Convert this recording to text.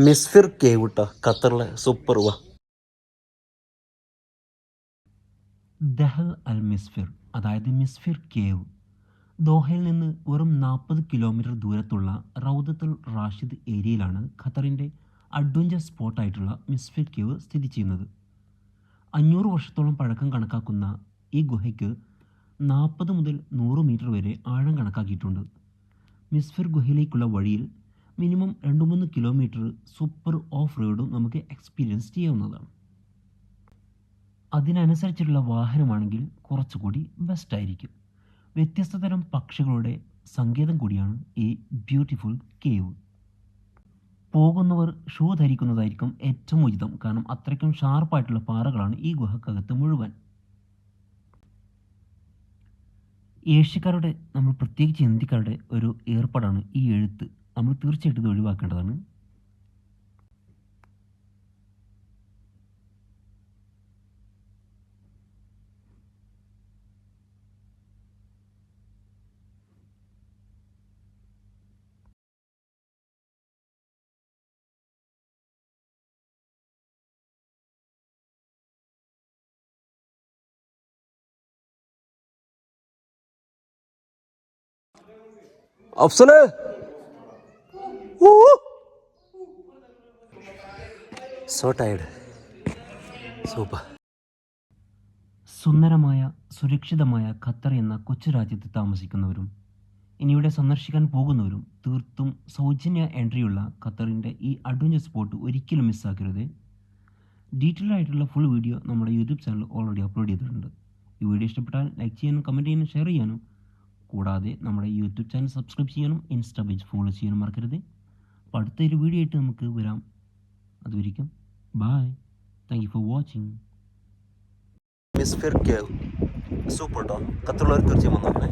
മിസ്ഫിർ cave കേട്ടോ, ഖത്തറിലെ super. Dahal അൽ മിസ്ഫിർ, അതായത് മിസ്ഫിർ കേവ്, ദോഹയിൽ നിന്ന് വെറും 40 കിലോമീറ്റർ ദൂരത്തുള്ള റൗദത്തുൽ റാഷിദ് ഏരിയയിലാണ് ഖത്തറിൻ്റെ അഡ്വഞ്ചർ സ്പോട്ടായിട്ടുള്ള മിസ്ഫിർ കേവ് സ്ഥിതി ചെയ്യുന്നത്. 500 വർഷത്തോളം പഴക്കം കണക്കാക്കുന്ന ഈ ഗുഹയ്ക്ക് 40 മുതൽ 100 മീറ്റർ വരെ ആഴം കണക്കാക്കിയിട്ടുണ്ട്. മിസ്ഫിർ ഗുഹയിലേക്കുള്ള വഴിയിൽ മിനിമം 2-3 കിലോമീറ്റർ സൂപ്പർ ഓഫ് റോഡും നമുക്ക് എക്സ്പീരിയൻസ് ചെയ്യാവുന്നതാണ്. അതിനനുസരിച്ചുള്ള വാഹനമാണെങ്കിൽ കുറച്ചുകൂടി ബെസ്റ്റായിരിക്കും. വ്യത്യസ്ത തരം പക്ഷികളുടെ സങ്കേതം കൂടിയാണ് ഈ ബ്യൂട്ടിഫുൾ കേവ്. പോകുന്നവർ ഷൂ ധരിക്കുന്നതായിരിക്കും ഏറ്റവും ഉചിതം, കാരണം അത്രയ്ക്കും ഷാർപ്പായിട്ടുള്ള പാറകളാണ് ഈ ഗുഹക്കകത്ത് മുഴുവൻ. ഏഷ്യക്കാരുടെ, നമ്മൾ പ്രത്യേകിച്ച് ഇന്ത്യക്കാരുടെ ഒരു ഏർപ്പാടാണ് ഈ എഴുത്ത്. നമ്മൾ തീർച്ചയായിട്ടും ഇത് ഒഴിവാക്കേണ്ടതാണ്. Afsal, so tired. സൂപ്പർ. സുന്ദരമായ സുരക്ഷിതമായ ഖത്തർ എന്ന കൊച്ചു രാജ്യത്ത് താമസിക്കുന്നവരും ഇനിയുടെ സന്ദർശിക്കാൻ പോകുന്നവരും തീർത്തും സൗജന്യ എൻട്രിയുള്ള ഖത്തറിൻ്റെ ഈ അഡ്വഞ്ചർ സ്പോട്ട് ഒരിക്കലും മിസ്സാക്കരുത്. ഡീറ്റെയിൽ ആയിട്ടുള്ള ഫുൾ വീഡിയോ നമ്മുടെ യൂട്യൂബ് ചാനൽ ഓൾറെഡി അപ്ലോഡ് ചെയ്തിട്ടുണ്ട്. ഈ വീഡിയോ ഇഷ്ടപ്പെട്ടാൽ ലൈക്ക് ചെയ്യാനും കമൻറ്റ് ചെയ്യാനും ഷെയർ ചെയ്യാനും, കൂടാതെ നമ്മുടെ യൂട്യൂബ് ചാനൽ സബ്സ്ക്രൈബ് ചെയ്യാനും ഇൻസ്റ്റാ പേജ് ഫോളോ ചെയ്യാനും മറക്കരുത്. അപ്പോൾ അടുത്തൊരു വീഡിയോ ആയിട്ട് നമുക്ക് വരാം. അതുവരെയ്ക്കും bye. Thank you for watching. Misfir cave super കേട്ടോ, ഖത്തറുള്ളവർ തീർച്ചയായും വന്നോളേ.